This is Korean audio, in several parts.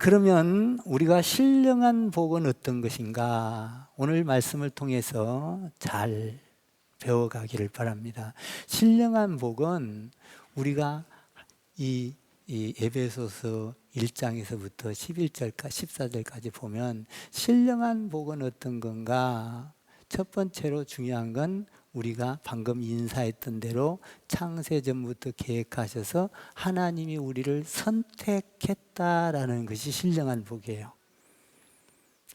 그러면 우리가 신령한 복은 어떤 것인가? 오늘 말씀을 통해서 잘 배워가기를 바랍니다. 신령한 복은 우리가 이 에베소서 1장에서부터 11절까지 14절까지 보면 신령한 복은 어떤 건가? 첫 번째로 중요한 건 우리가 방금 인사했던 대로 창세전부터 계획하셔서 하나님이 우리를 선택했다라는 것이 신령한 복이에요.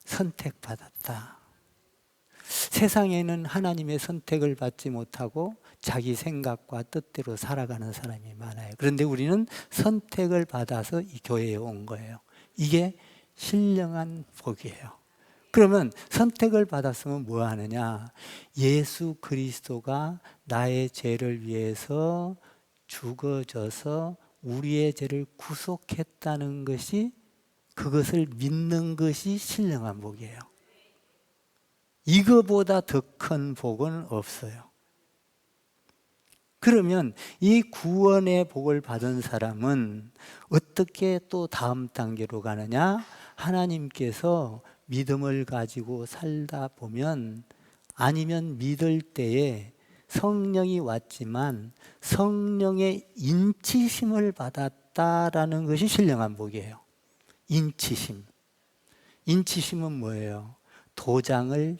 선택받았다. 세상에는 하나님의 선택을 받지 못하고 자기 생각과 뜻대로 살아가는 사람이 많아요. 그런데 우리는 선택을 받아서 이 교회에 온 거예요. 이게 신령한 복이에요. 그러면 선택을 받았으면 뭐 하느냐? 예수 그리스도가 나의 죄를 위해서 죽어져서 우리의 죄를 구속했다는 것이, 그것을 믿는 것이 신령한 복이에요. 이거보다 더 큰 복은 없어요. 그러면 이 구원의 복을 받은 사람은 어떻게 또 다음 단계로 가느냐? 하나님께서 믿음을 가지고 살다 보면, 아니면 믿을 때에 성령이 왔지만 성령의 인치심을 받았다라는 것이 신령한 복이에요. 인치심. 인치심은 뭐예요? 도장을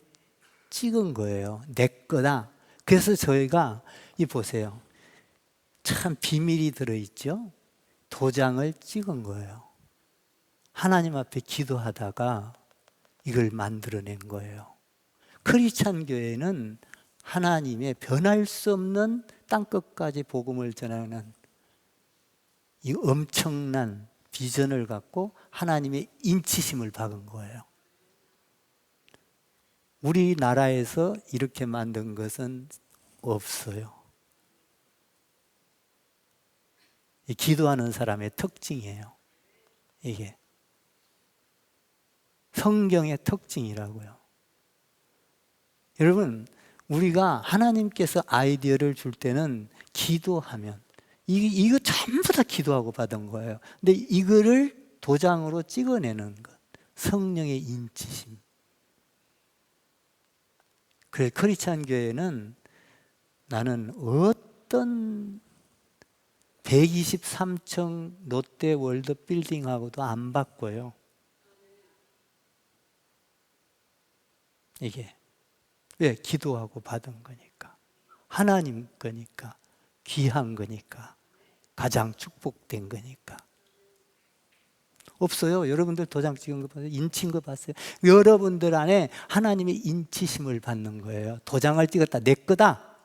찍은 거예요. 내 거다. 그래서 저희가 이 보세요. 참 비밀이 들어있죠? 도장을 찍은 거예요. 하나님 앞에 기도하다가 이걸 만들어낸 거예요. 크리스찬 교회는 하나님의 변할 수 없는 땅끝까지 복음을 전하는 이 엄청난 비전을 갖고 하나님의 인치심을 박은 거예요. 우리나라에서 이렇게 만든 것은 없어요. 이 기도하는 사람의 특징이에요. 이게 성경의 특징이라고요. 여러분, 우리가 하나님께서 아이디어를 줄 때는 기도하면, 이거 전부 다 기도하고 받은 거예요. 근데 이거를 도장으로 찍어내는 것, 성령의 인치심. 그래서 크리스찬 교회는 나는 어떤 123층 롯데월드 빌딩하고도 안 바꿔요. 이게 왜? 기도하고 받은 거니까, 하나님 거니까, 귀한 거니까, 가장 축복된 거니까. 없어요. 여러분들 도장 찍은 거 봤어요? 인친 거 봤어요? 여러분들 안에 하나님의 인치심을 받는 거예요. 도장을 찍었다. 내 거다.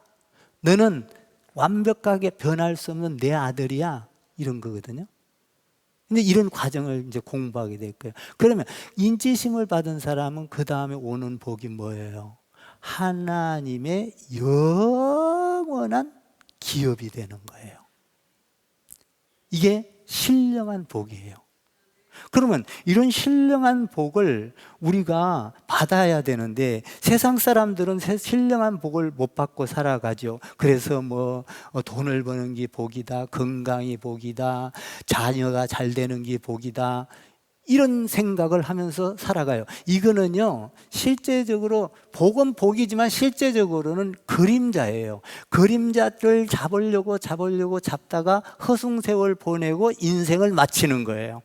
너는 완벽하게 변할 수 없는 내 아들이야. 이런 거거든요. 근데 이런 과정을 이제 공부하게 될 거예요. 그러면 인치심을 받은 사람은 그 다음에 오는 복이 뭐예요? 하나님의 영원한 기업이 되는 거예요. 이게 신령한 복이에요. 그러면 이런 신령한 복을 우리가 받아야 되는데, 세상 사람들은 신령한 복을 못 받고 살아가죠. 그래서 돈을 버는 게 복이다, 건강이 복이다, 자녀가 잘 되는 게 복이다, 이런 생각을 하면서 살아가요. 이거는요, 실제적으로 복은 복이지만 실제적으로는 그림자예요. 그림자를 잡으려고 잡다가 허송세월 보내고 인생을 마치는 거예요.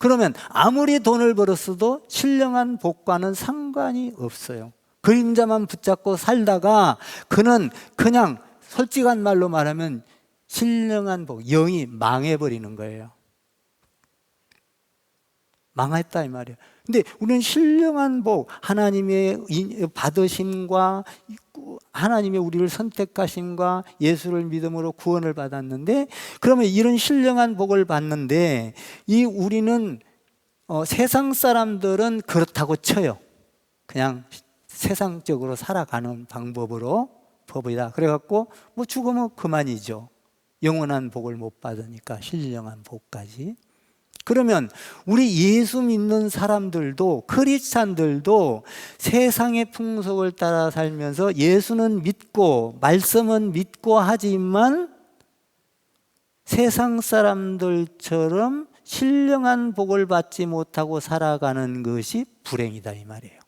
그러면 아무리 돈을 벌었어도 신령한 복과는 상관이 없어요. 그림자만 붙잡고 살다가 그는 그냥 솔직한 말로 말하면 신령한 복, 영이 망해버리는 거예요. 망했다 이 말이에요. 근데 우리는 신령한 복, 하나님의 받으심과 하나님의 우리를 선택하심과 예수를 믿음으로 구원을 받았는데, 그러면 이런 신령한 복을 받는데, 우리는 세상 사람들은 그렇다고 쳐요. 그냥 세상적으로 살아가는 법이다. 그래갖고 죽으면 그만이죠. 영원한 복을 못 받으니까 신령한 복까지. 그러면 우리 예수 믿는 사람들도, 크리스찬들도 세상의 풍속을 따라 살면서 예수는 믿고 말씀은 믿고 하지만 세상 사람들처럼 신령한 복을 받지 못하고 살아가는 것이 불행이다 이 말이에요.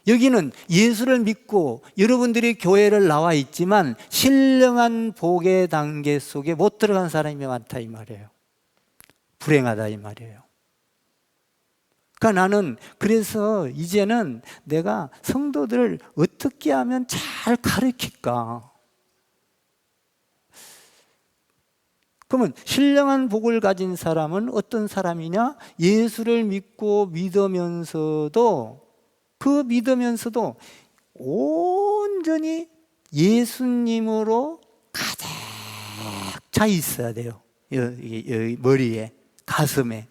여기는 예수를 믿고 여러분들이 교회를 나와 있지만 신령한 복의 단계 속에 못 들어간 사람이 많다 이 말이에요. 불행하다 이 말이에요. 그러니까 나는 그래서 이제는 내가 성도들을 어떻게 하면 잘 가르칠까? 그러면 신령한 복을 가진 사람은 어떤 사람이냐? 예수를 믿고 믿으면서도 온전히 예수님으로 가득 차 있어야 돼요. 여기 머리에, 가슴에.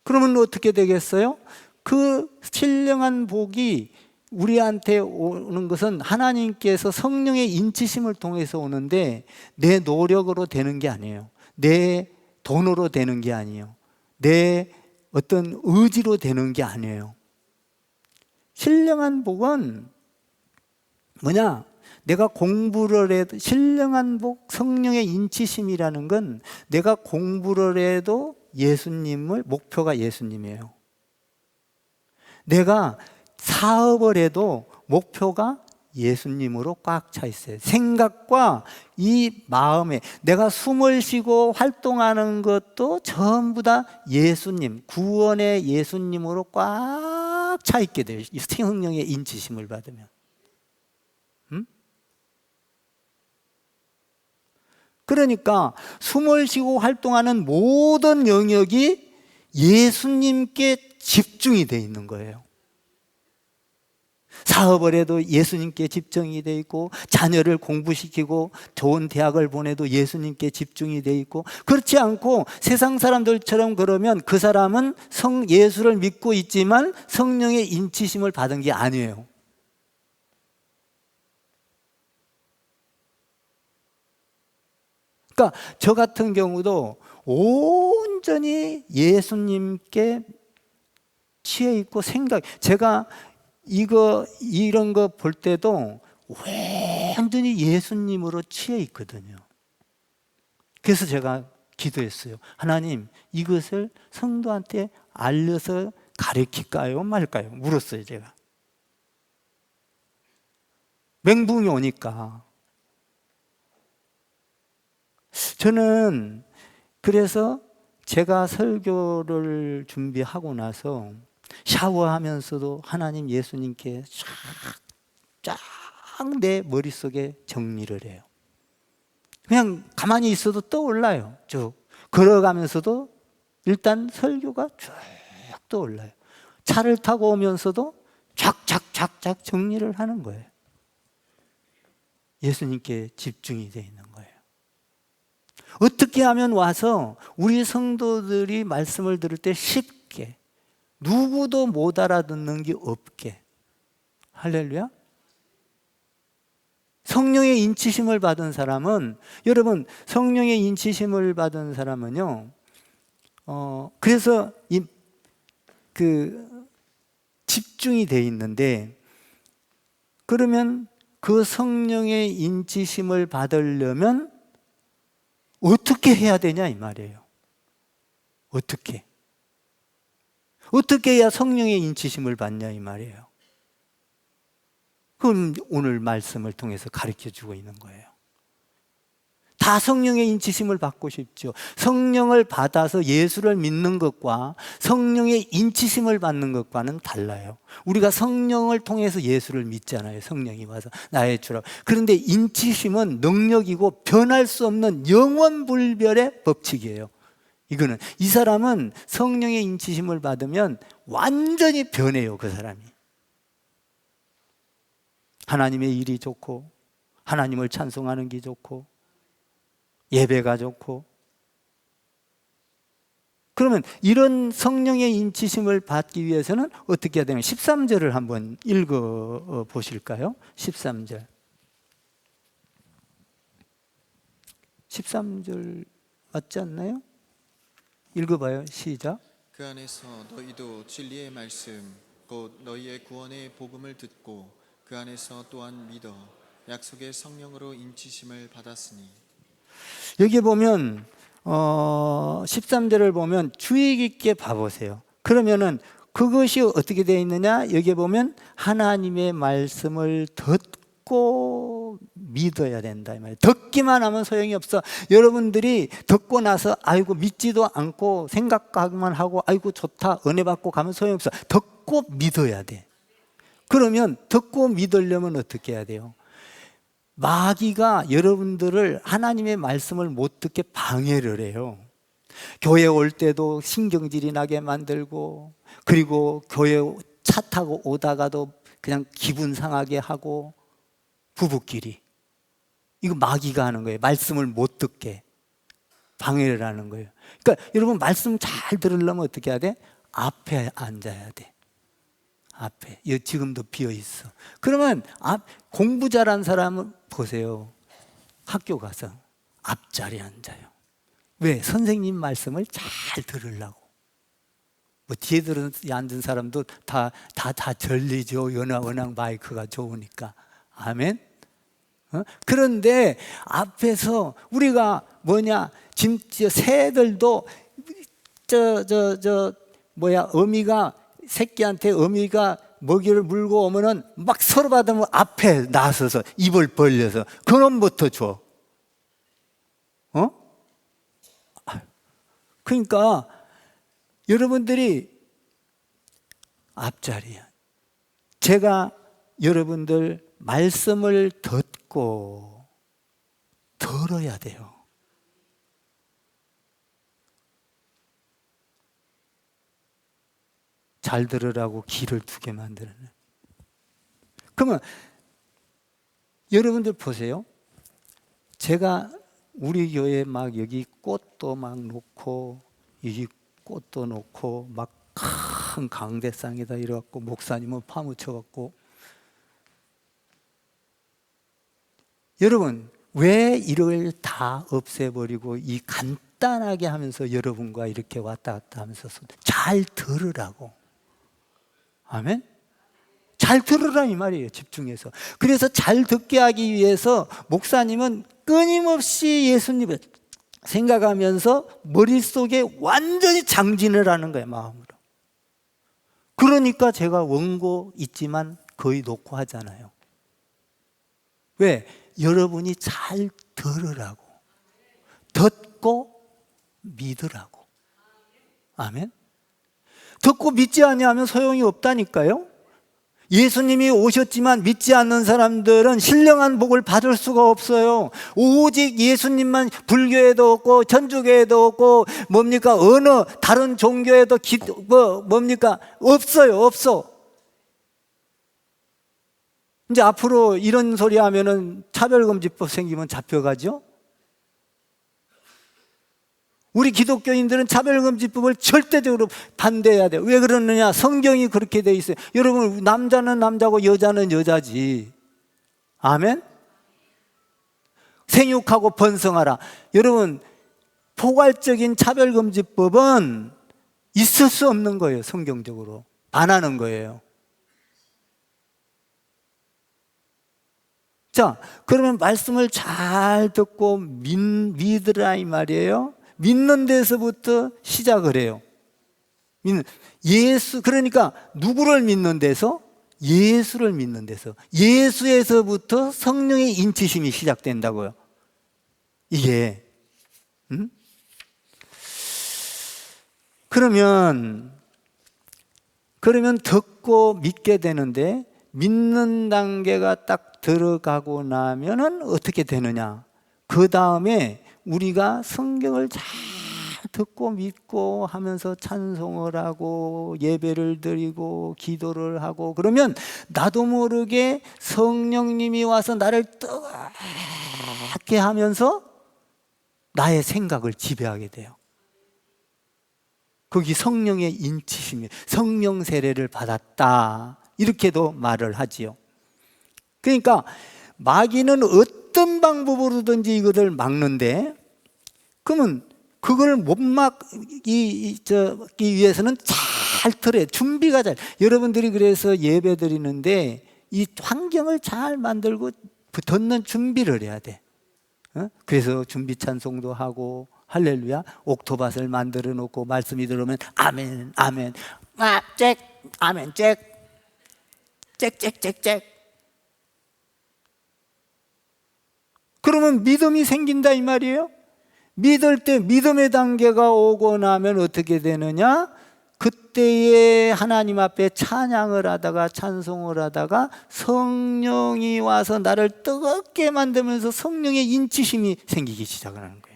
그러면 어떻게 되겠어요? 그 신령한 복이 우리한테 오는 것은 하나님께서 성령의 인치심을 통해서 오는데 내 노력으로 되는 게 아니에요. 내 돈으로 되는 게 아니에요. 내 어떤 의지로 되는 게 아니에요. 신령한 복은 뭐냐? 내가 공부를 해도 신령한 복, 성령의 인치심이라는 건 내가 공부를 해도 예수님을, 목표가 예수님이에요. 내가 사업을 해도 목표가 예수님으로 꽉 차 있어요. 생각과 이 마음에 내가 숨을 쉬고 활동하는 것도 전부 다 예수님, 구원의 예수님으로 꽉 차 있게 돼요. 이 성령의 인치심을 받으면. 그러니까 숨을 쉬고 활동하는 모든 영역이 예수님께 집중이 되어 있는 거예요. 사업을 해도 예수님께 집중이 되어 있고, 자녀를 공부시키고 좋은 대학을 보내도 예수님께 집중이 되어 있고, 그렇지 않고 세상 사람들처럼 그러면 그 사람은 예수를 믿고 있지만 성령의 인치심을 받은 게 아니에요. 그러니까 저 같은 경우도 온전히 예수님께 취해 있고 제가 이런 거 볼 때도 완전히 예수님으로 취해 있거든요. 그래서 제가 기도했어요. 하나님, 이것을 성도한테 알려서 가르칠까요? 말까요? 물었어요, 제가. 멘붕이 오니까. 저는 그래서 제가 설교를 준비하고 나서 샤워하면서도 하나님 예수님께 쫙 내 머릿속에 정리를 해요. 그냥 가만히 있어도 떠올라요. 쭉 걸어가면서도 일단 설교가 쭉 떠올라요. 차를 타고 오면서도 쫙 정리를 하는 거예요. 예수님께 집중이 되어 있는 거예요. 어떻게 하면 와서 우리 성도들이 말씀을 들을 때 쉽게, 누구도 못 알아듣는 게 없게. 할렐루야. 성령의 인치심을 받은 사람은, 여러분, 성령의 인치심을 받은 사람은요, 그래서 집중이 돼 있는데, 그러면 그 성령의 인치심을 받으려면 어떻게 해야 되냐 이 말이에요. 어떻게 해야 성령의 인치심을 받냐 이 말이에요. 그건 오늘 말씀을 통해서 가르쳐 주고 있는 거예요. 다 성령의 인치심을 받고 싶죠. 성령을 받아서 예수를 믿는 것과 성령의 인치심을 받는 것과는 달라요. 우리가 성령을 통해서 예수를 믿잖아요. 성령이 와서 나의 주라. 그런데 인치심은 능력이고 변할 수 없는 영원불멸의 법칙이에요. 이거는 이 사람은 성령의 인치심을 받으면 완전히 변해요. 그 사람이. 하나님의 일이 좋고, 하나님을 찬송하는 게 좋고, 예배가 좋고. 그러면 이런 성령의 인치심을 받기 위해서는 어떻게 해야 되냐면 13절을 한번 읽어 보실까요? 13절. 13절 맞지 않나요? 읽어봐요. 시작. 그 안에서 너희도 진리의 말씀 곧 너희의 구원의 복음을 듣고 그 안에서 또한 믿어 약속의 성령으로 인치심을 받았으니. 여기 보면 13절을 보면 주의 깊게 봐보세요. 그러면은 그것이 어떻게 되어 있느냐? 여기 보면 하나님의 말씀을 듣고 믿어야 된다 이 말이에요. 듣기만 하면 소용이 없어. 여러분들이 듣고 나서 아이고 믿지도 않고 생각만 하고 아이고 좋다 은혜 받고 가면 소용이 없어. 듣고 믿어야 돼. 그러면 듣고 믿으려면 어떻게 해야 돼요? 마귀가 여러분들을 하나님의 말씀을 못 듣게 방해를 해요. 교회 올 때도 신경질이 나게 만들고, 그리고 교회 차 타고 오다가도 그냥 기분 상하게 하고, 부부끼리 이거 마귀가 하는 거예요. 말씀을 못 듣게 방해를 하는 거예요. 그러니까 여러분 말씀 잘 들으려면 어떻게 해야 돼? 앞에 앉아야 돼. 앞에. 여기 지금도 비어 있어. 그러면 공부 잘한 사람은 보세요. 학교 가서 앞자리에 앉아요. 왜? 선생님 말씀을 잘 들으려고. 뭐 뒤에 앉은 사람도 다 절리죠. 워낙 마이크가 좋으니까. 아멘. 그런데 앞에서 우리가 진짜 새들도 어미가 새끼한테 어미가 먹이를 물고 오면은 막 서로 받으면 앞에 나서서 입을 벌려서 그놈부터 줘. 그러니까 여러분들이 앞자리야. 제가 여러분들 말씀을 듣고 들어야 돼요. 잘 들으라고 귀를 두게 만드는. 그러면 여러분들 보세요. 제가 우리 교회 막 여기 꽃도 막 놓고 여기 꽃도 놓고 막 큰 강대상에다 이래갖고 목사님은 파묻혀갖고, 여러분 왜 이걸 다 없애버리고 이 간단하게 하면서 여러분과 이렇게 왔다 갔다 하면서 잘 들으라고. 아멘? 잘 들으라 이 말이에요. 집중해서. 그래서 잘 듣게 하기 위해서 목사님은 끊임없이 예수님을 생각하면서 머릿속에 완전히 장진을 하는 거예요. 마음으로. 그러니까 제가 원고 있지만 거의 놓고 하잖아요. 왜? 여러분이 잘 들으라고. 듣고 믿으라고. 아멘? 듣고 믿지 아니하면 소용이 없다니까요. 예수님이 오셨지만 믿지 않는 사람들은 신령한 복을 받을 수가 없어요. 오직 예수님만, 불교에도 없고 천주교에도 없고 어느 다른 종교에도 없어. 이제 앞으로 이런 소리 하면은 차별금지법 생기면 잡혀가죠. 우리 기독교인들은 차별금지법을 절대적으로 반대해야 돼요. 왜 그러느냐? 성경이 그렇게 돼 있어요. 여러분, 남자는 남자고 여자는 여자지. 아멘? 생육하고 번성하라. 여러분, 포괄적인 차별금지법은 있을 수 없는 거예요. 성경적으로 반하는 거예요. 자, 그러면 말씀을 잘 듣고 믿으라 이 말이에요. 믿는 데서부터 시작을 해요. 그러니까 누구를 믿는 데서? 예수를 믿는 데서. 예수에서부터 성령의 인치심이 시작된다고요. 이게. 그러면 듣고 믿게 되는데, 믿는 단계가 딱 들어가고 나면은 어떻게 되느냐? 그 다음에 우리가 성경을 잘 듣고 믿고 하면서 찬송을 하고 예배를 드리고 기도를 하고 그러면 나도 모르게 성령님이 와서 나를 뜨겁게 하면서 나의 생각을 지배하게 돼요. 거기 성령의 인치심이, 성령 세례를 받았다 이렇게도 말을 하지요. 그러니까 마귀는 어떤 방법으로든지 이것을 막는데, 그러면 그걸 못 막기 위해서는 잘 들어야, 준비가 잘. 여러분들이 그래서 예배 드리는데 이 환경을 잘 만들고 듣는 준비를 해야 돼. 그래서 준비 찬송도 하고 할렐루야 옥토밭을 만들어 놓고 말씀이 들어오면 아멘 아멘 잭 아멘 잭 그러면 믿음이 생긴다 이 말이에요. 믿을 때 믿음의 단계가 오고 나면 어떻게 되느냐? 그때에 하나님 앞에 찬양을 하다가 찬송을 하다가 성령이 와서 나를 뜨겁게 만들면서 성령의 인치심이 생기기 시작하는 거예요.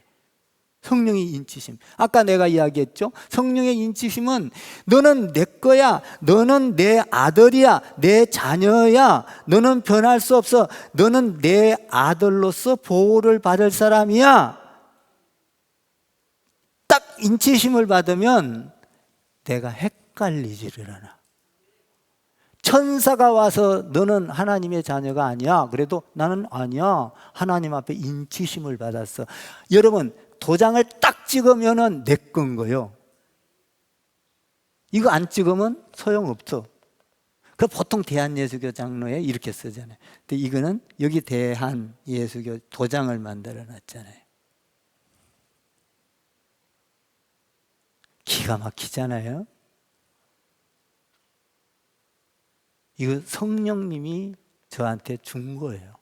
성령의 인치심. 아까 내가 이야기했죠. 성령의 인치심은 너는 내 거야. 너는 내 아들이야. 내 자녀야. 너는 변할 수 없어. 너는 내 아들로서 보호를 받을 사람이야. 딱 인치심을 받으면 내가 헷갈리지를 않아. 천사가 와서 너는 하나님의 자녀가 아니야. 그래도 나는 아니야. 하나님 앞에 인치심을 받았어. 여러분 도장을 딱 찍으면은 내 건 거예요. 이거 안 찍으면 소용없어. 그 보통 대한예수교 장로에 이렇게 쓰잖아요. 근데 이거는 여기 대한예수교 도장을 만들어 놨잖아요. 기가 막히잖아요. 이거 성령님이 저한테 준 거예요.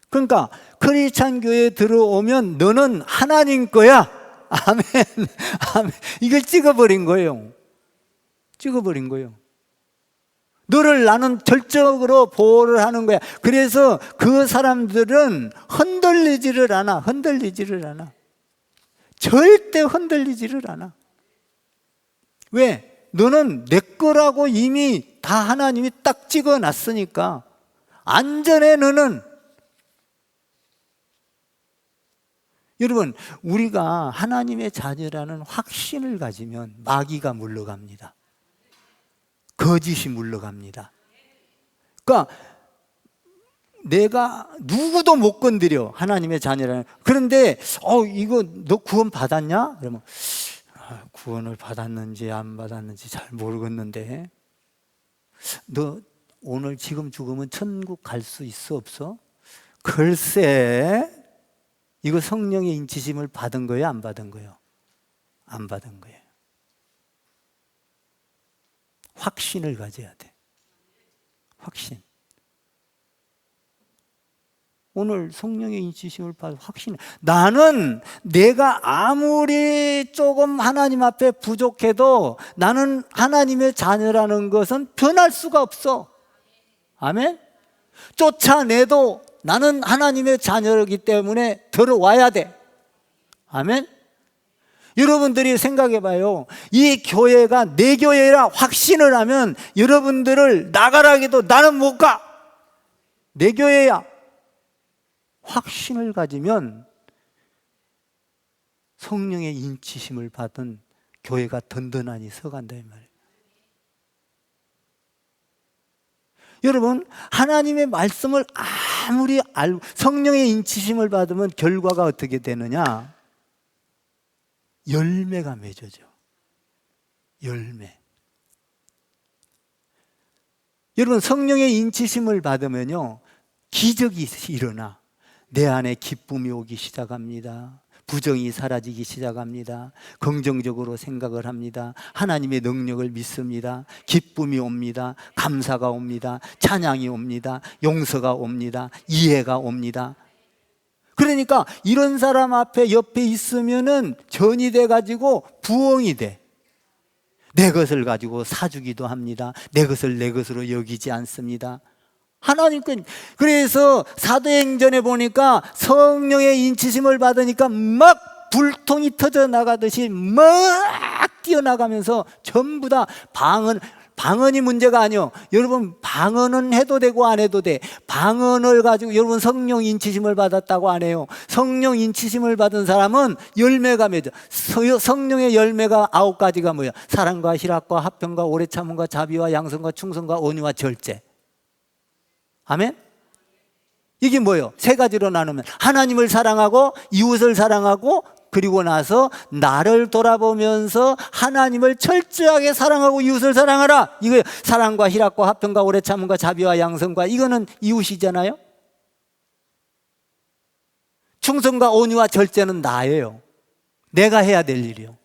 그러니까 크리스찬 교회에 들어오면 너는 하나님 거야. 아멘. 아멘. 이걸 찍어버린 거예요. 찍어버린 거예요. 너를 나는 절적으로 보호를 하는 거야. 그래서 그 사람들은 흔들리지를 않아. 흔들리지를 않아. 절대 흔들리지를 않아. 왜? 너는 내 거라고 이미 다 하나님이 딱 찍어놨으니까 안전해 너는. 여러분 우리가 하나님의 자녀라는 확신을 가지면 마귀가 물러갑니다. 거짓이 물러갑니다. 그러니까 내가 누구도 못 건드려 하나님의 자녀라는. 그런데 이거 너 구원 받았냐? 그러면 구원을 받았는지 안 받았는지 잘 모르겠는데 너 오늘 지금 죽으면 천국 갈 수 있어 없어? 글쎄 이거 성령의 인치심을 받은 거예요? 안 받은 거예요? 안 받은 거예요. 확신을 가져야 돼. 확신. 오늘 성령의 인치심을 받은 확신. 나는 내가 아무리 조금 하나님 앞에 부족해도 나는 하나님의 자녀라는 것은 변할 수가 없어. 아멘? 쫓아내도 나는 하나님의 자녀이기 때문에 들어와야 돼. 아멘? 여러분들이 생각해 봐요. 이 교회가 내 교회라 확신을 하면 여러분들을 나가라 해도 나는 못 가. 내 교회야. 확신을 가지면 성령의 인치심을 받은 교회가 든든하니 서간다 이 말이에요. 여러분 하나님의 말씀을 아무리 알고 성령의 인치심을 받으면 결과가 어떻게 되느냐? 열매가 맺어져. 열매. 여러분 성령의 인치심을 받으면요 기적이 일어나. 내 안에 기쁨이 오기 시작합니다. 부정이 사라지기 시작합니다. 긍정적으로 생각을 합니다. 하나님의 능력을 믿습니다. 기쁨이 옵니다. 감사가 옵니다. 찬양이 옵니다. 용서가 옵니다. 이해가 옵니다. 그러니까 이런 사람 앞에 옆에 있으면은 전이 돼 가지고 부엉이 돼. 내 것을 가지고 사주기도 합니다. 내 것을 내 것으로 여기지 않습니다. 하나님께. 그래서 사도행전에 보니까 성령의 인치심을 받으니까 막 불통이 터져 나가듯이 막 뛰어나가면서 전부 다 방언이 문제가 아니요. 여러분 방언은 해도 되고 안 해도 돼. 방언을 가지고 여러분 성령 인치심을 받았다고 안 해요. 성령 인치심을 받은 사람은 열매가 맺어. 성령의 열매가 9가지가 뭐야? 사랑과 희락과 화평과 오래 참음과 자비와 양선과 충성과 온유와 절제. 아멘? 이게 뭐예요? 3가지로 나누면 하나님을 사랑하고 이웃을 사랑하고 그리고 나서 나를 돌아보면서 하나님을 철저하게 사랑하고 이웃을 사랑하라. 이거 사랑과 희락과 화평과 오래 참음과 자비와 양성과, 이거는 이웃이잖아요. 충성과 온유와 절제는 나예요. 내가 해야 될 일이요.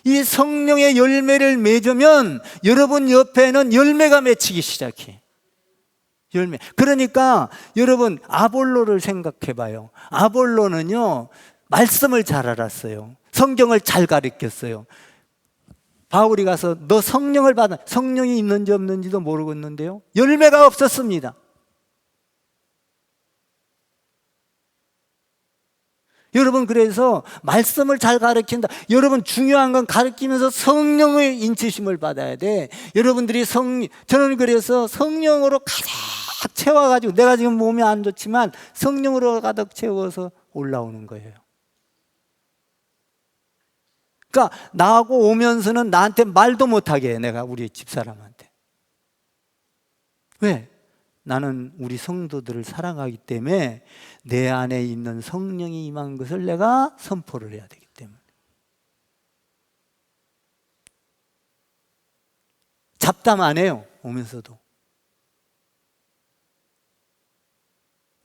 이 성령의 열매를 맺으면 여러분 옆에는 열매가 맺히기 시작해. 열매. 그러니까 여러분 아볼로를 생각해 봐요. 아볼로는요, 말씀을 잘 알았어요. 성경을 잘 가르쳤어요. 바울이 가서 너 성령을 받아, 성령이 있는지 없는지도 모르겠는데요, 열매가 없었습니다. 여러분, 그래서 말씀을 잘 가르친다. 여러분, 중요한 건 가르치면서 성령의 인치심을 받아야 돼. 여러분들이 저는 그래서 성령으로 가득 채워가지고, 내가 지금 몸이 안 좋지만 성령으로 가득 채워서 올라오는 거예요. 그러니까 나하고 오면서는 나한테 말도 못하게 해, 내가 우리 집사람한테. 왜? 나는 우리 성도들을 사랑하기 때문에 내 안에 있는 성령이 임한 것을 내가 선포를 해야 되기 때문에. 잡담 안 해요, 오면서도.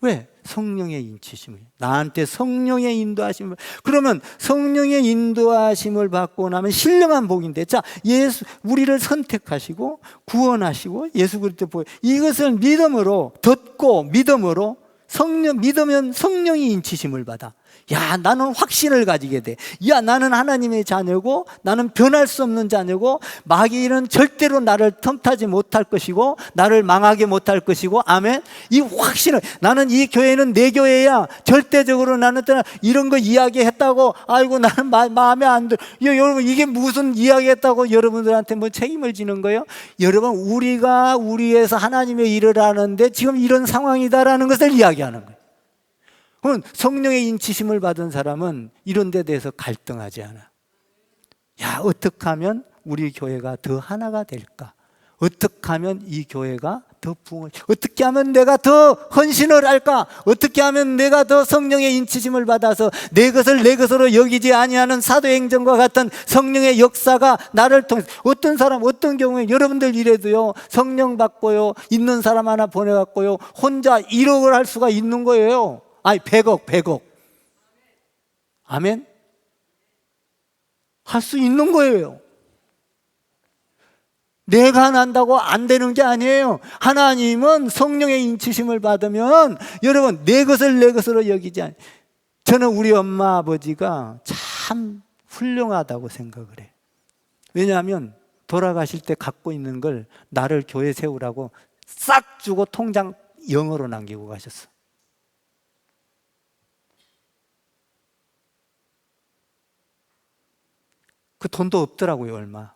왜? 성령의 인치심을, 나한테 성령의 인도하심을. 그러면 성령의 인도하심을 받고 나면 신령한 복인데, 자, 예수, 우리를 선택하시고 구원하시고 예수 그리스도 보여, 이것을 믿음으로 듣고 믿음으로 믿으면 성령이 인치심을 받아. 야, 나는 확신을 가지게 돼. 야, 나는 하나님의 자녀고, 나는 변할 수 없는 자녀고, 마귀는 절대로 나를 틈타지 못할 것이고, 나를 망하게 못할 것이고, 아멘. 이 확신을, 나는 이 교회는 내 교회야. 절대적으로 나는 이런 거 이야기했다고, 아이고 나는 마음에 안 들어. 여러분, 이게 무슨 이야기했다고 여러분들한테 뭐 책임을 지는 거예요? 여러분, 우리가 우리에서 하나님의 일을 하는데 지금 이런 상황이다라는 것을 이야기하는 거예요. 그럼 성령의 인치심을 받은 사람은 이런 데 대해서 갈등하지 않아. 야, 어떻게 하면 우리 교회가 더 하나가 될까? 어떻게 하면 이 교회가 더 부흥을, 어떻게 하면 내가 더 헌신을 할까? 어떻게 하면 내가 더 성령의 인치심을 받아서 내 것을 내 것으로 여기지 아니하는 사도행전과 같은 성령의 역사가 나를 통해서, 어떤 사람, 어떤 경우에 여러분들 이래도요, 성령 받고요, 있는 사람 하나 보내갖고요, 혼자 1억을 할 수가 있는 거예요. 아니 100억. 아멘. 할 수 있는 거예요. 내가 난다고 안 되는 게 아니에요. 하나님은 성령의 인치심을 받으면 여러분 내 것을 내 것으로 여기지 않아요. 저는 우리 엄마 아버지가 참 훌륭하다고 생각을 해요. 왜냐하면 돌아가실 때 갖고 있는 걸 나를 교회 세우라고 싹 주고 통장 0으로 남기고 가셨어. 그 돈도 없더라고요, 얼마.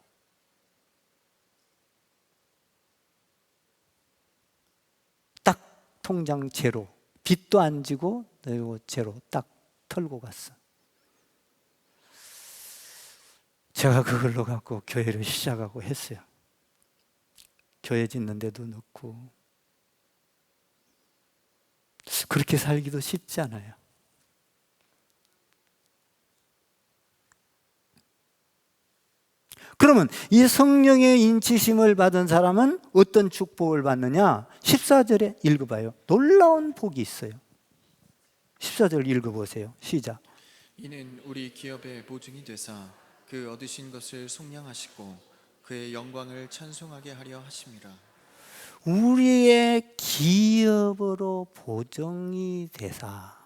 딱 통장 제로, 빚도 안 지고 그리고 제로 딱 털고 갔어. 제가 그걸로 갖고 교회를 시작하고 했어요. 교회 짓는 데도 넣고. 그렇게 살기도 쉽지 않아요. 그러면 이 성령의 인치심을 받은 사람은 어떤 축복을 받느냐? 14절에 읽어봐요. 놀라운 복이 있어요. 14절 읽어보세요. 시작. 이는 우리 기업의 보증이 되사 그 얻으신 것을 속량하시고 그의 영광을 찬송하게 하려 하심이라. 우리의 기업으로 보증이 되사.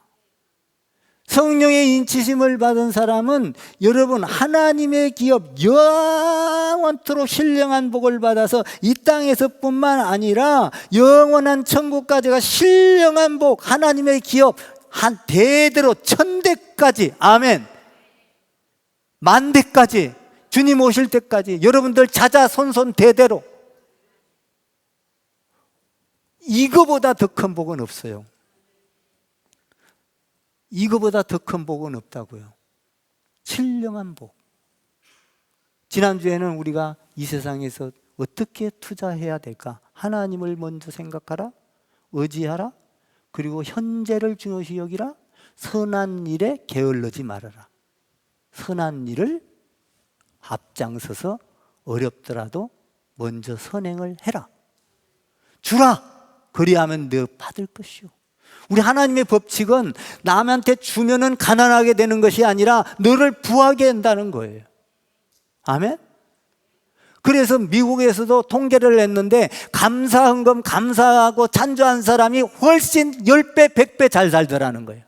성령의 인치심을 받은 사람은 여러분 하나님의 기업, 영원토록 신령한 복을 받아서 이 땅에서뿐만 아니라 영원한 천국까지 가 신령한 복, 하나님의 기업 한 대대로 천대까지, 아멘, 만대까지, 주님 오실 때까지 여러분들 자자손손 대대로, 이거보다 더 큰 복은 없어요. 이거보다 더 큰 복은 없다고요. 신령한 복. 지난주에는 우리가 이 세상에서 어떻게 투자해야 될까? 하나님을 먼저 생각하라, 의지하라, 그리고 현재를 중요시 여기라. 선한 일에 게을르지 말아라. 선한 일을 앞장서서 어렵더라도 먼저 선행을 해라. 주라. 그리하면 너 받을 것이요. 우리 하나님의 법칙은 남한테 주면은 가난하게 되는 것이 아니라 너를 부하게 한다는 거예요. 아멘? 그래서 미국에서도 통계를 냈는데 감사헌금 감사하고 찬조한 사람이 훨씬 10배, 100배 잘 살더라는 거예요.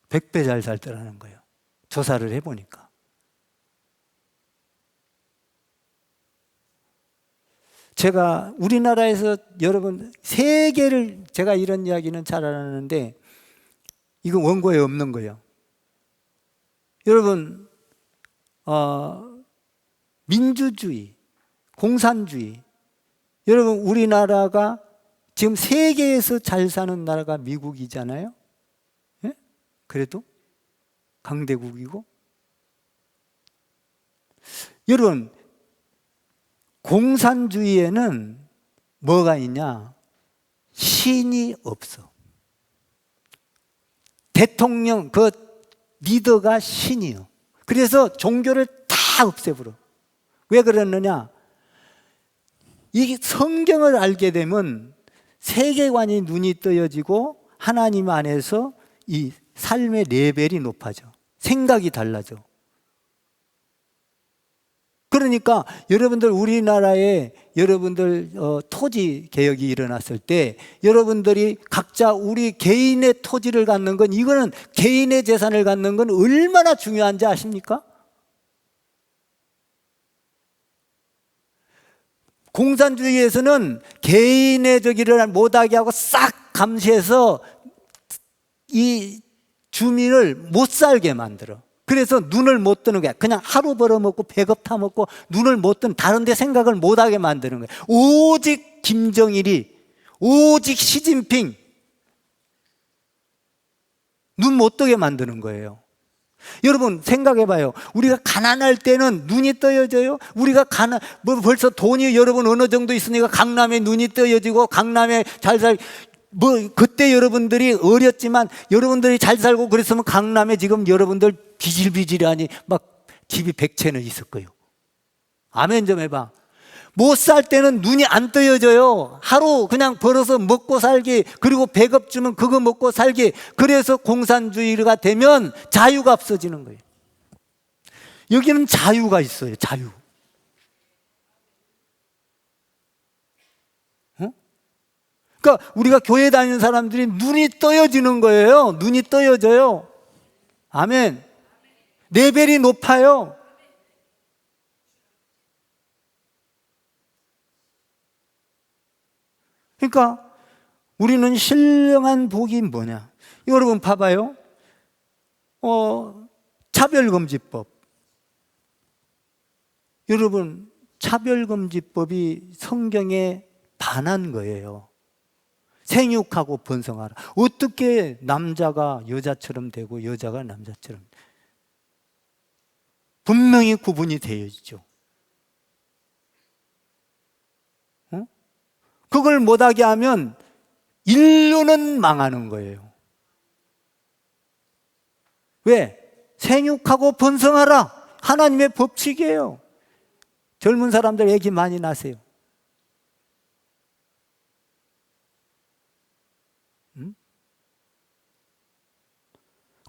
(100배) 잘 살더라는 거예요. 조사를 해보니까. 제가 우리나라에서 여러분 세계를, 제가 이런 이야기는 잘 안 하는데 이건 원고에 없는 거예요. 여러분 민주주의, 공산주의, 여러분 우리나라가 지금 세계에서 잘 사는 나라가 미국이잖아요. 예? 그래도 강대국이고. 여러분 공산주의에는 뭐가 있냐? 신이 없어. 대통령, 그 리더가 신이요. 그래서 종교를 다 없애버려. 왜 그러느냐? 이 성경을 알게 되면 세계관이 눈이 떠여지고 하나님 안에서 이 삶의 레벨이 높아져. 생각이 달라져. 그러니까 여러분들 우리나라에 여러분들 토지 개혁이 일어났을 때 여러분들이 각자 우리 개인의 토지를 갖는 건, 이거는 개인의 재산을 갖는 건 얼마나 중요한지 아십니까? 공산주의에서는 개인의 저기를 못하게 하고 싹 감시해서 이 주민을 못 살게 만들어. 그래서 눈을 못 뜨는 거야. 그냥 하루 벌어먹고 배급 타먹고 눈을 못 뜨는, 다른 데 생각을 못하게 만드는 거야. 오직 김정일이, 오직 시진핑 눈 못 뜨게 만드는 거예요. 여러분 생각해봐요. 우리가 가난할 때는 눈이 떠여져요? 우리가 벌써 돈이 여러분 어느 정도 있으니까 강남에 눈이 떠여지고 강남에 잘 그때 여러분들이 어렸지만 여러분들이 잘 살고 그랬으면 강남에 지금 여러분들 비질비질하니 막 집이 100채는 있을 거예요. 아멘 좀 해봐. 못 살 때는 눈이 안 떠여져요. 하루 그냥 벌어서 먹고 살기, 그리고 배급 주면 그거 먹고 살기. 그래서 공산주의가 되면 자유가 없어지는 거예요. 여기는 자유가 있어요. 자유. 그러니까 우리가 교회 다니는 사람들이 눈이 떠여지는 거예요. 눈이 떠여져요. 아멘. 레벨이 높아요. 그러니까 우리는 신령한 복이 뭐냐? 여러분 봐봐요. 차별금지법. 여러분 차별금지법이 성경에 반한 거예요. 생육하고 번성하라. 어떻게 남자가 여자처럼 되고 여자가 남자처럼? 분명히 구분이 되어 있죠. 그걸 못하게 하면 인류는 망하는 거예요. 왜? 생육하고 번성하라. 하나님의 법칙이에요. 젊은 사람들 애기 많이 낳으세요.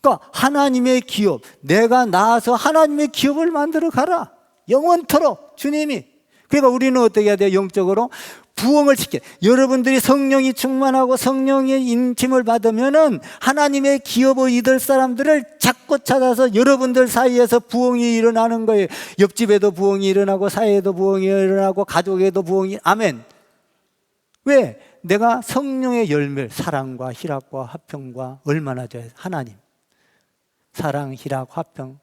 그러니까 하나님의 기업, 내가 나와서 하나님의 기업을 만들어 가라. 영원토록 주님이. 그러니까 우리는 어떻게 해야 돼요? 영적으로 부흥을 시켜. 여러분들이 성령이 충만하고 성령의 인침을 받으면은 하나님의 기업의 이들 사람들을 자꾸 찾아서 여러분들 사이에서 부흥이 일어나는 거예요. 옆집에도 부흥이 일어나고 사회에도 부흥이 일어나고 가족에도 부흥이. 아멘. 왜? 내가 성령의 열매, 사랑과 희락과 화평과 얼마나 좋아요. 하나님. 사랑, 희락, 화평,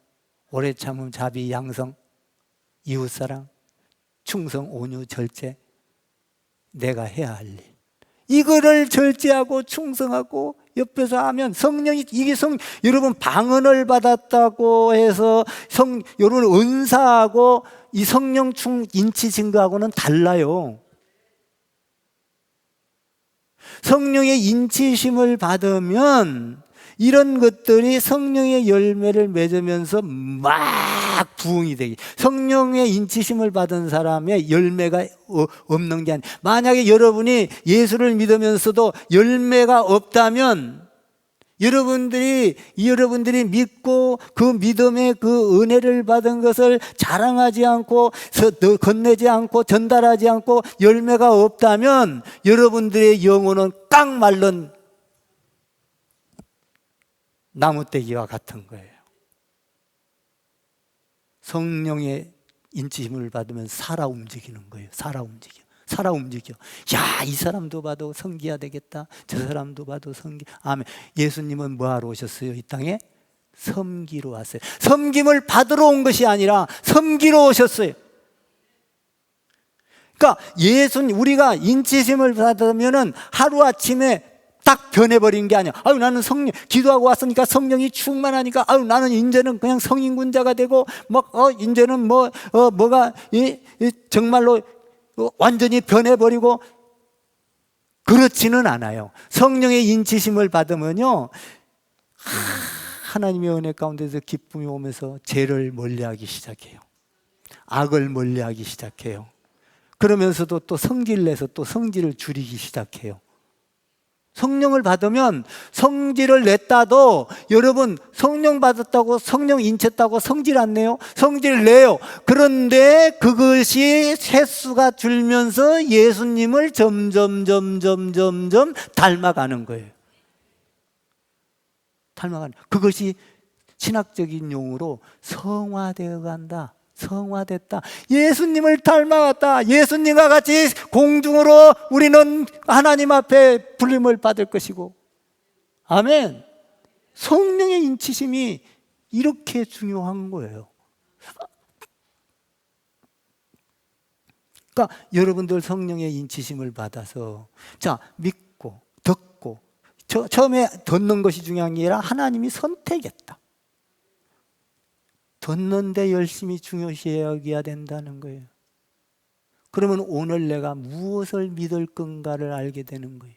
오래 참음, 자비, 양성, 이웃사랑, 충성, 온유, 절제. 내가 해야 할 일. 이거를 절제하고 충성하고 옆에서 하면 성령이, 이게 여러분 방언을 받았다고 해서 여러분 은사하고 이 성령 인치 증거하고는 달라요. 성령의 인치심을 받으면 이런 것들이 성령의 열매를 맺으면서 막 부흥이 되기. 성령의 인치심을 받은 사람의 열매가 없는 게 아니에요. 만약에 여러분이 예수를 믿으면서도 열매가 없다면 여러분들이 믿고 그 믿음의 그 은혜를 받은 것을 자랑하지 않고 건네지 않고 전달하지 않고 열매가 없다면 여러분들의 영혼은 깡 말른 나무떼기와 같은 거예요. 성령의 인치심을 받으면 살아 움직이는 거예요. 살아 움직여. 야, 이 사람도 봐도 성기야 되겠다. 저 사람도 봐도 성기. 아멘. 예수님은 뭐 하러 오셨어요? 이 땅에 섬기러 왔어요. 섬김을 받으러 온 것이 아니라 섬기러 오셨어요. 그러니까 우리가 인치심을 받으면은 하루아침에 딱 변해버린 게 아니야. 아유, 나는 기도하고 왔으니까 성령이 충만하니까, 아유, 나는 이제는 그냥 성인군자가 되고, 이제는 뭐가, 정말로 완전히 변해버리고, 그렇지는 않아요. 성령의 인치심을 받으면요, 하나님의 은혜 가운데서 기쁨이 오면서 죄를 멀리하기 시작해요. 악을 멀리하기 시작해요. 그러면서도 또 성질을 내서 또 성질을 줄이기 시작해요. 성령을 받으면 성질을 냈다도 여러분 성령 받았다고 성령 인쳤다고 성질 안 내요? 성질 내요. 그런데 그것이 횟수가 줄면서 예수님을 점점 닮아가는 거예요. 그것이 신학적인 용어로 성화되어 간다. 성화됐다. 예수님을 닮아갔다. 예수님과 같이 공중으로 우리는 하나님 앞에 불림을 받을 것이고. 아멘. 성령의 인치심이 이렇게 중요한 거예요. 그러니까 여러분들 성령의 인치심을 받아서 믿고 듣고 처음에 듣는 것이 중요한 게 아니라 하나님이 선택했다. 듣는데 열심히 중요시 여겨야 된다는 거예요. 그러면 오늘 내가 무엇을 믿을 건가를 알게 되는 거예요.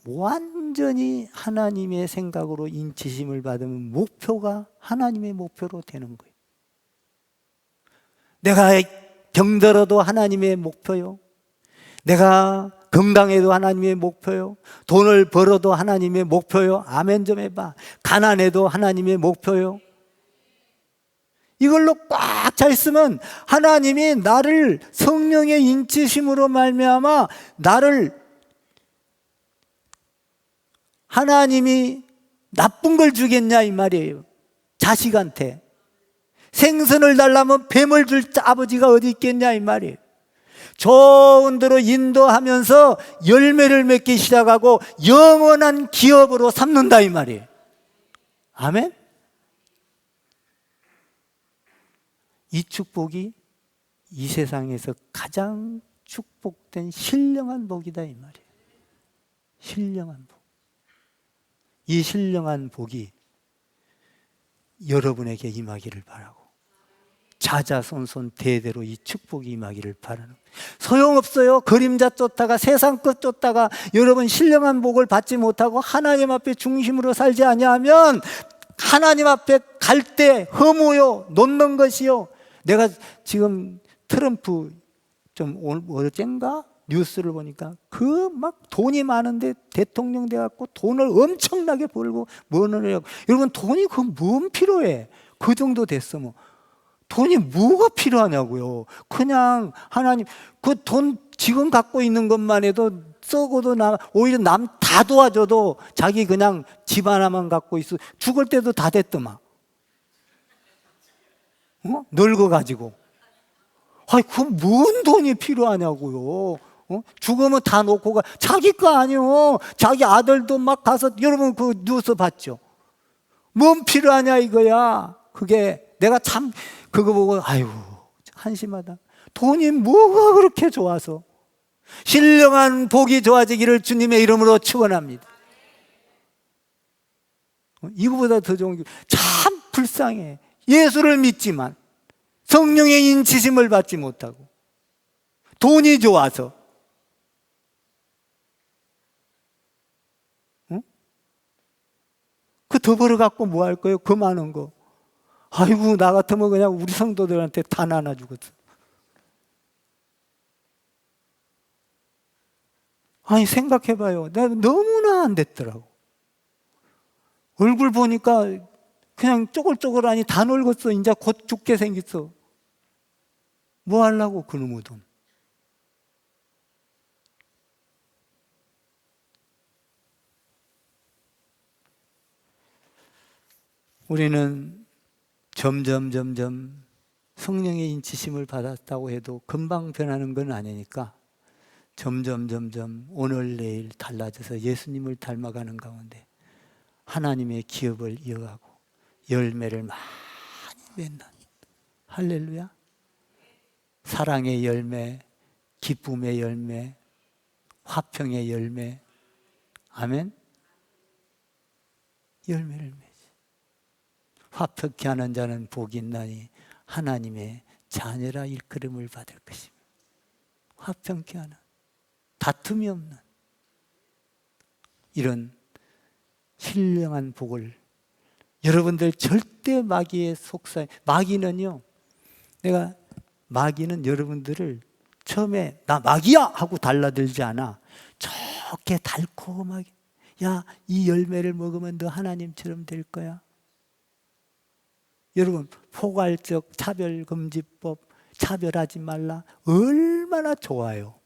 완전히 하나님의 생각으로 인치심을 받으면 목표가 하나님의 목표로 되는 거예요. 내가 병들어도 하나님의 목표요. 내가 건강해도 하나님의 목표요. 돈을 벌어도 하나님의 목표요. 아멘 좀 해봐. 가난해도 하나님의 목표요. 이걸로 꽉 차 있으면 하나님이 나를 성령의 인치심으로 말미암아 나를 하나님이 나쁜 걸 주겠냐 이 말이에요. 자식한테 생선을 달라면 뱀을 줄 아버지가 어디 있겠냐 이 말이에요. 좋은 대로 인도하면서 열매를 맺기 시작하고 영원한 기업으로 삼는다 이 말이에요. 아멘? 이 축복이 이 세상에서 가장 축복된 신령한 복이다 이 말이에요. 신령한 복. 이 신령한 복이 여러분에게 임하기를 바라고 자자손손 대대로 이 축복이 임하기를 바라는. 소용없어요. 그림자 쫓다가 세상 것 쫓다가 여러분 신령한 복을 받지 못하고 하나님 앞에 중심으로 살지 아니하면 하나님 앞에 갈 때 허무요 놓는 것이요. 내가 지금 트럼프 좀 어젠가 뉴스를 보니까 그 막 돈이 많은데 대통령 돼갖고 돈을 엄청나게 벌고 뭐는 해요. 여러분 돈이 그 뭔 필요해? 그 정도 됐으면 돈이 뭐가 필요하냐고요. 그냥 하나님 그 돈 지금 갖고 있는 것만 해도 썩어도 오히려 남 다 도와줘도 자기 그냥 집 하나만 갖고 있어. 죽을 때도 다 됐더만. 늙어가지고. 아니 그 뭔 돈이 필요하냐고요. 죽으면 다 놓고 가. 자기 거 아니요. 자기 아들도 막 가서 여러분 그 뉴스 봤죠. 뭔 필요하냐 이거야. 그게 내가 참 그거 보고 아유 한심하다. 돈이 뭐가 그렇게 좋아서. 신령한 복이 좋아지기를 주님의 이름으로 축원합니다. 이거보다 더 좋은 게 참 불쌍해. 예수를 믿지만 성령의 인치심을 받지 못하고 돈이 좋아서. 응? 그 더 벌어갖고 뭐 할 거예요? 그 많은 거. 아이고, 나 같으면 그냥 우리 성도들한테 다 나눠주겠어. 아니, 생각해봐요. 내가 너무나 안 됐더라고. 얼굴 보니까 그냥 쪼글쪼글하니 다 늙었어. 이제 곧 죽게 생겼어. 뭐 하려고 그놈의 돈. 우리는 점점 성령의 인치심을 받았다고 해도 금방 변하는 건 아니니까 점점 오늘 내일 달라져서 예수님을 닮아가는 가운데 하나님의 기업을 이어가고 열매를 많이 맺는, 할렐루야. 사랑의 열매, 기쁨의 열매, 화평의 열매, 아멘. 열매를 맺지. 화평케 하는 자는 복이 있나니 하나님의 자녀라 일컬음을 받을 것이며, 화평케 하는, 다툼이 없는 이런 신령한 복을 여러분들 절대 마귀의 속삭임, 마귀는 여러분들을 처음에 나 마귀야 하고 달라들지 않아. 좋게 달콤하게, 야, 이 열매를 먹으면 너 하나님처럼 될 거야. 여러분, 포괄적 차별금지법, 차별하지 말라, 얼마나 좋아요.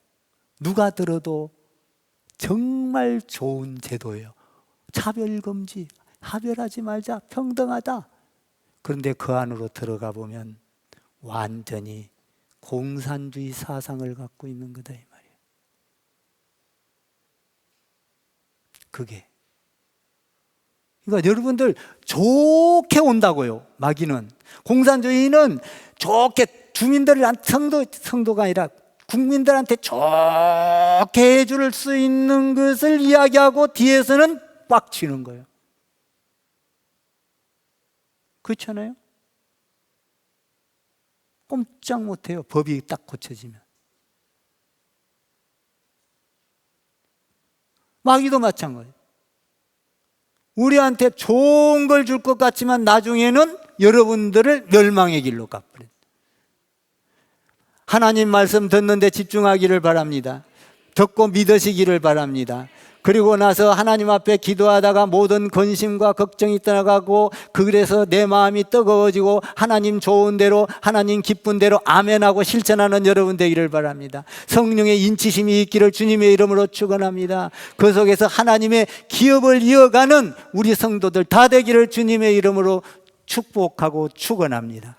누가 들어도 정말 좋은 제도예요. 차별금지, 차별하지 말자, 평등하다. 그런데 그 안으로 들어가 보면 완전히 공산주의 사상을 갖고 있는 거다 이 말이에요. 그게. 그러니까 여러분들 좋게 온다고요. 마귀는. 공산주의는 좋게 주민들한테, 성도가 아니라 국민들한테 좋게 해줄 수 있는 것을 이야기하고 뒤에서는 꽉 쥐는 거예요. 그렇잖아요? 꼼짝 못해요. 법이 딱 고쳐지면. 마귀도 마찬가지예요. 우리한테 좋은 걸 줄 것 같지만 나중에는 여러분들을 멸망의 길로 가버려요. 하나님 말씀 듣는데 집중하기를 바랍니다. 듣고 믿으시기를 바랍니다. 그리고 나서 하나님 앞에 기도하다가 모든 근심과 걱정이 떠나가고, 그래서 내 마음이 뜨거워지고 하나님 좋은 대로, 하나님 기쁜 대로 아멘하고 실천하는 여러분 되기를 바랍니다. 성령의 인치심이 있기를 주님의 이름으로 축원합니다. 그 속에서 하나님의 기업을 이어가는 우리 성도들 다 되기를 주님의 이름으로 축복하고 축원합니다.